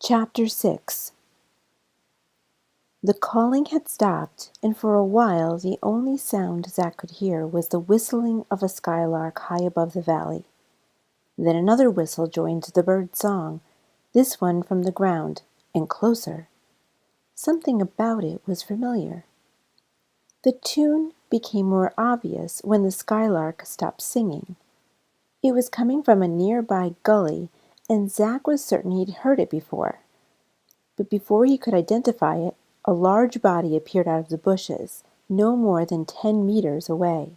Chapter 6. The calling had stopped, and for a while the only sound Zack could hear was the whistling of a skylark high above the valley. Then another whistle joined the bird's song, this one from the ground, and closer. Something about it was familiar. The tune became more obvious when the skylark stopped singing. It was coming from a nearby gully, and Zack was certain he'd heard it before. But before he could identify it, a large body appeared out of the bushes, no more than 10 meters away.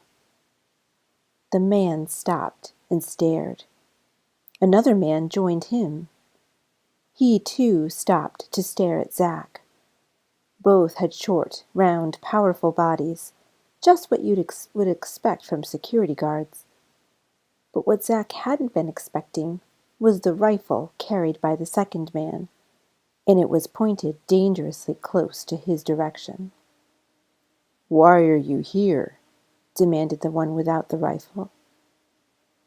The man stopped and stared. Another man joined him. He, too, stopped to stare at Zack. Both had short, round, powerful bodies, just what would expect from security guards. But what Zack hadn't been expecting was the rifle carried by the second man, and it was pointed dangerously close to his direction. "Why are you here?" demanded the one without the rifle.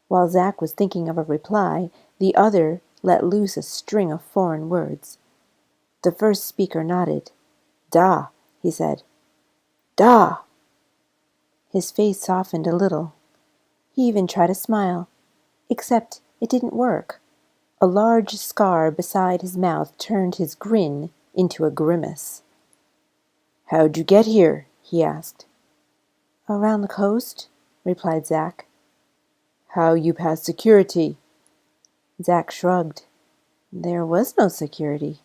While Zack was thinking of a reply, the other let loose a string of foreign words. The first speaker nodded. "Da," he said. "Da!" His face softened a little. He even tried a smile, except it didn't work. A large scar beside his mouth turned his grin into a grimace. "How'd you get here?" he asked. "Around the coast," replied Zack. "How you pass security?" Zack shrugged. There was no security.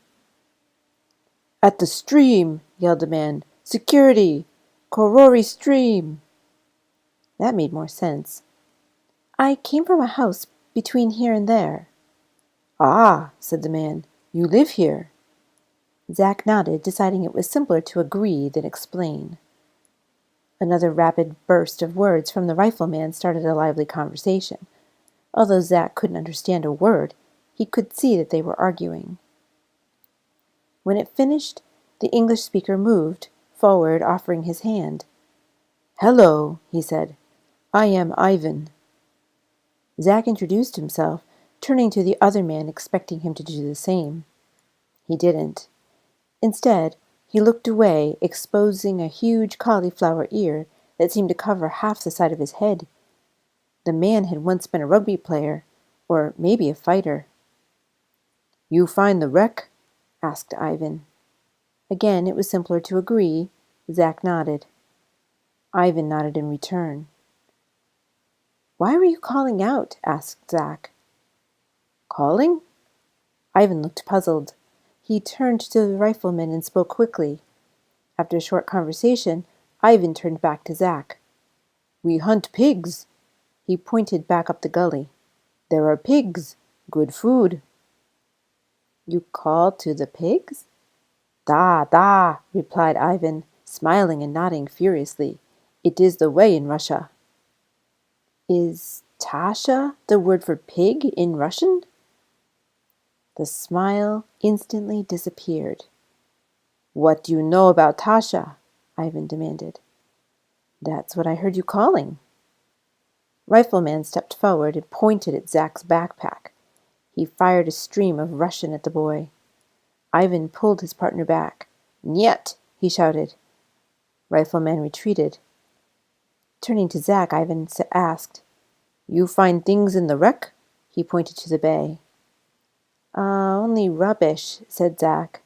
"At the stream!" yelled the man. "Security! Korori stream!" That made more sense. "I came from a house between here and there." "Ah," said the man. "You live here?" Zack nodded, deciding it was simpler to agree than explain. Another rapid burst of words from the rifleman started a lively conversation. Although Zack couldn't understand a word, he could see that they were arguing. When it finished, the English speaker moved forward, offering his hand. "Hello," he said. "I am Ivan." Zack introduced himself, turning to the other man, expecting him to do the same. He didn't. Instead, he looked away, exposing a huge cauliflower ear that seemed to cover half the side of his head. The man had once been a rugby player, or maybe a fighter. "You find the wreck?" asked Ivan. Again, it was simpler to agree. Zack nodded. Ivan nodded in return. "Why were you calling out?" asked Zack. "Calling?" Ivan looked puzzled. He turned to the rifleman and spoke quickly. After a short conversation, Ivan turned back to Zack. "We hunt pigs." He pointed back up the gully. "There are pigs. Good food." "You called to the pigs?" "Da, da," replied Ivan, smiling and nodding furiously. "It is the way in Russia." "Is Tasha the word for pig in Russian?" The smile instantly disappeared. "What do you know about Tasha?" Ivan demanded. "That's what I heard you calling." Rifleman stepped forward and pointed at Zack's backpack. He fired a stream of Russian at the boy. Ivan pulled his partner back. "Niet!" he shouted. Rifleman retreated. Turning to Zack, Ivan asked, "You find things in the wreck?" He pointed to the bay. Only rubbish," said Zack.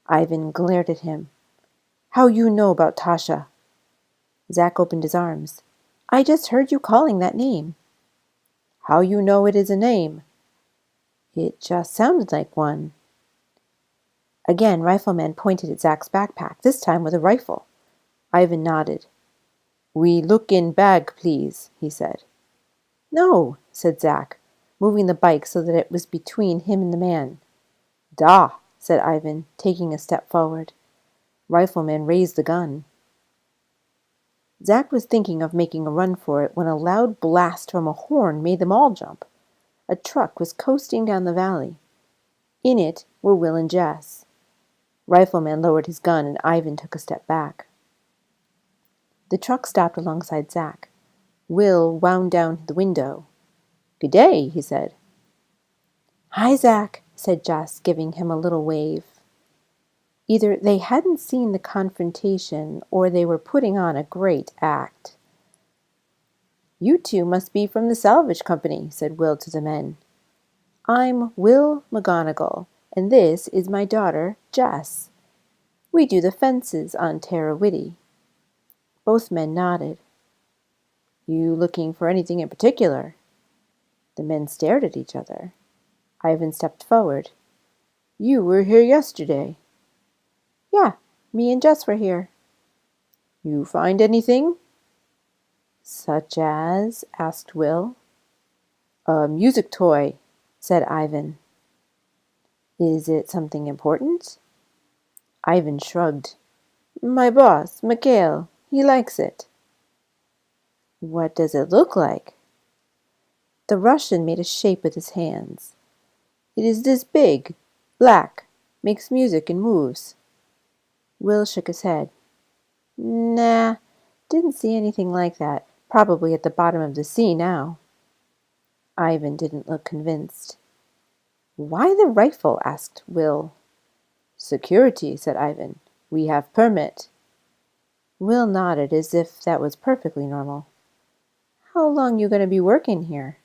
Ivan glared at him. "How you know about Tasha?" Zack opened his arms. "I just heard you calling that name." "How you know it is a name?" "It just sounded like one." Again, Rifleman pointed at Zack's backpack, this time with a rifle. Ivan nodded. "We look in bag, please," he said. "No," said Zack, moving the bike so that it was between him and the man. "Da," said Ivan, taking a step forward. Rifleman raised the gun. Zack was thinking of making a run for it when a loud blast from a horn made them all jump. A truck was coasting down the valley. In it were Will and Jess. Rifleman lowered his gun and Ivan took a step back. The truck stopped alongside Zack. Will wound down the window. "Good day," he said. "Hi, Zack," said Jess, giving him a little wave. Either they hadn't seen the confrontation, or they were putting on a great act. "You two must be from the salvage company," said Will to the men. "I'm Will McGonagall, and this is my daughter, Jess. We do the fences on Terawhiti." Both men nodded. "You looking for anything in particular?" The men stared at each other. Ivan stepped forward. "You were here yesterday." "Yeah, me and Jess were here." "You find anything?" "Such as?" asked Will. "A music toy," said Ivan. "Is it something important?" Ivan shrugged. "My boss, Mikhail, he likes it." "What does it look like?" The Russian made a shape with his hands. "It is this big, black, makes music and moves." Will shook his head. "Nah, didn't see anything like that. Probably at the bottom of the sea now." Ivan didn't look convinced. "Why the rifle?" asked Will. "Security," said Ivan. "We have permit." Will nodded as if that was perfectly normal. "How long you going to be working here?"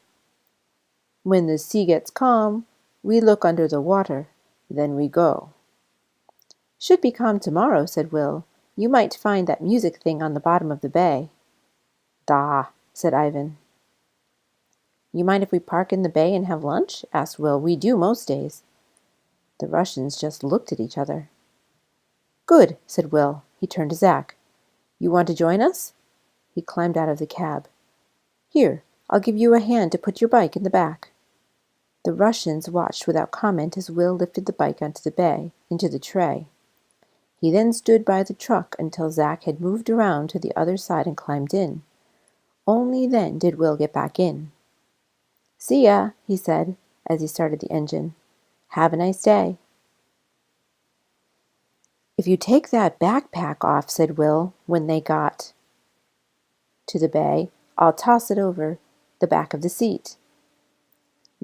"When the sea gets calm, we look under the water. Then we go." "Should be calm tomorrow," said Will. "You might find that music thing on the bottom of the bay." "Da," said Ivan. "You mind if we park in the bay and have lunch?" asked Will. "We do most days." The Russians just looked at each other. "Good," said Will. He turned to Zach. "You want to join us?" He climbed out of the cab. "Here, I'll give you a hand to put your bike in the back." The Russians watched without comment as Will lifted the bike onto the bay, into the tray. He then stood by the truck until Zach had moved around to the other side and climbed in. Only then did Will get back in. "See ya," he said as he started the engine. "Have a nice day." "If you take that backpack off," said Will when they got to the bay, "I'll toss it over the back of the seat."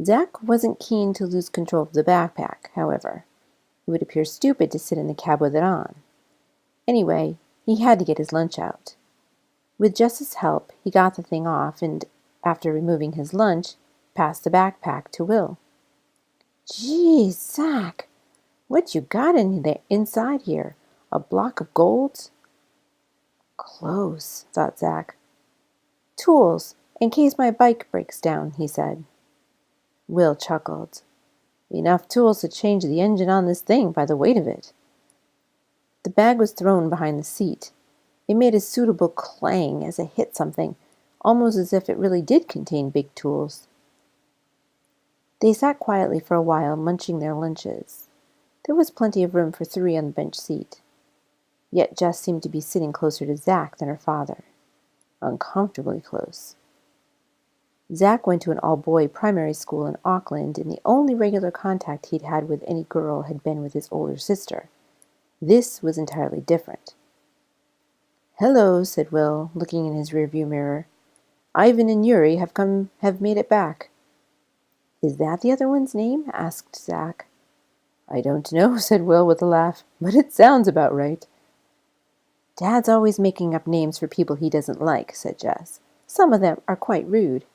Zach wasn't keen to lose control of the backpack, however. It would appear stupid to sit in the cab with it on. Anyway, he had to get his lunch out. With Jess's help, he got the thing off and, after removing his lunch, passed the backpack to Will. "Gee, Zach, what you got in there inside here? A block of gold?" "Close," thought Zach. "Tools, in case my bike breaks down," he said. Will chuckled. "Enough tools to change the engine on this thing by the weight of it." The bag was thrown behind the seat. It made a suitable clang as it hit something, almost as if it really did contain big tools. They sat quietly for a while, munching their lunches. There was plenty of room for three on the bench seat. Yet Jess seemed to be sitting closer to Zach than her father. Uncomfortably close. Zach went to an all-boy primary school in Auckland, and the only regular contact he'd had with any girl had been with his older sister. This was entirely different. "Hello," said Will, looking in his rearview mirror. "Ivan and Yuri have made it back." "Is that the other one's name?" asked Zach. "I don't know," said Will with a laugh, "but it sounds about right." "Dad's always making up names for people he doesn't like," said Jess. "Some of them are quite rude."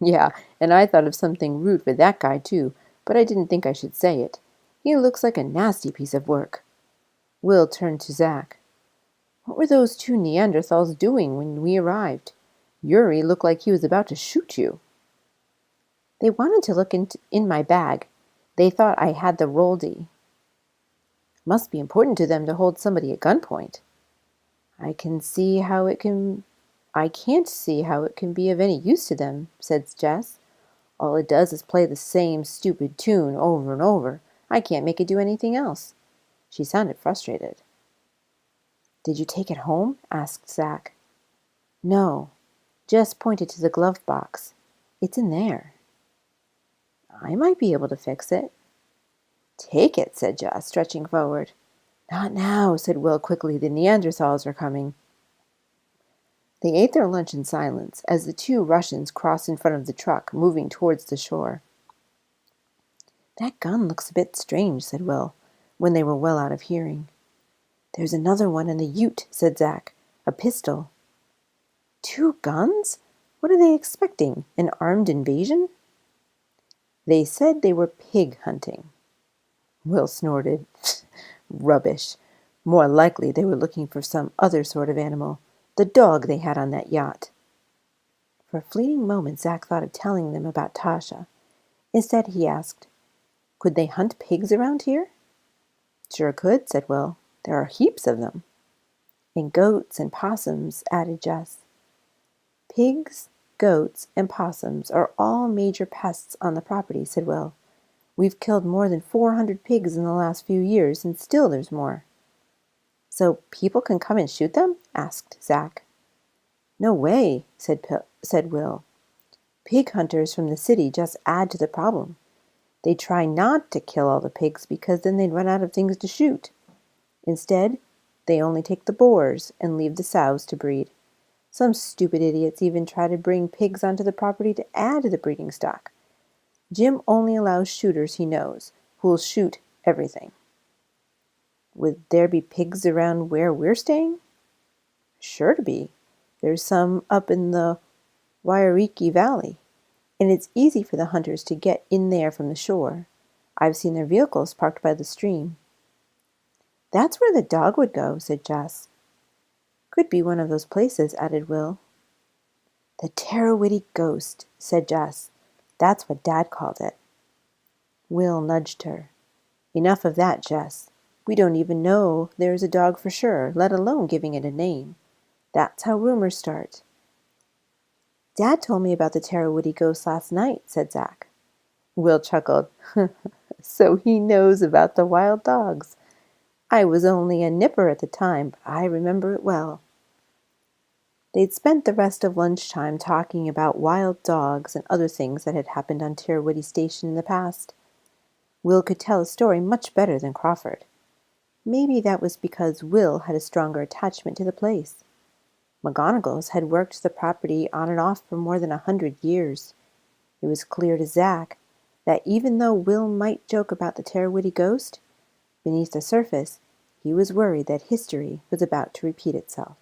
"Yeah, and I thought of something rude for that guy, too, but I didn't think I should say it. He looks like a nasty piece of work." Will turned to Zach. "What were those two Neanderthals doing when we arrived? Yuri looked like he was about to shoot you." "They wanted to look in my bag. They thought I had the Roldy." "Must be important to them to hold somebody at gunpoint." I can't see how it can be of any use to them," said Jess. "All it does is play the same stupid tune over and over. I can't make it do anything else." She sounded frustrated. "Did you take it home?" asked Zach. "No." Jess pointed to the glove box. "It's in there." "I might be able to fix it." "Take it," said Jess, stretching forward. "Not now," said Will quickly. "The Neanderthals are coming." They ate their lunch in silence as the two Russians crossed in front of the truck, moving towards the shore. That gun looks a bit strange, said Will, when they were well out of hearing. There's another one in the ute, said Zack. A pistol. 2 guns? What are they expecting? An armed invasion? They said they were pig hunting. Will snorted. Rubbish. More likely they were looking for some other sort of animal. The dog they had on that yacht. For a fleeting moment Zack thought of telling them about Tasha. Instead he asked, could they hunt pigs around here? Sure could, said Will. There are heaps of them. And goats and possums, added Jess. Pigs, goats, and possums are all major pests on the property, said Will. We've killed more than 400 pigs in the last few years, and still there's more. So people can come and shoot them? Asked Zack. No way, said Will. Pig hunters from the city just add to the problem. They try not to kill all the pigs because then they'd run out of things to shoot. Instead, they only take the boars and leave the sows to breed. Some stupid idiots even try to bring pigs onto the property to add to the breeding stock. Jim only allows shooters he knows, who'll shoot everything. Would there be pigs around where we're staying? Sure to be. There's some up in the Wairiki Valley, and it's easy for the hunters to get in there from the shore. I've seen their vehicles parked by the stream. That's where the dog would go, said Jess. Could be one of those places, added Will. The Terawhiti ghost, said Jess. That's what Dad called it. Will nudged her. Enough of that, Jess. We don't even know there's a dog for sure, let alone giving it a name. That's how rumors start. Dad told me about the Terawhiti ghost last night, said Zack. Will chuckled. So he knows about the wild dogs. I was only a nipper at the time, but I remember it well. They'd spent the rest of lunchtime talking about wild dogs and other things that had happened on Terawhiti Station in the past. Will could tell a story much better than Crawford. Maybe that was because Will had a stronger attachment to the place. McGonagall's had worked the property on and off for more than 100 years. It was clear to Zack that even though Will might joke about the Terawhiti ghost, beneath the surface, he was worried that history was about to repeat itself.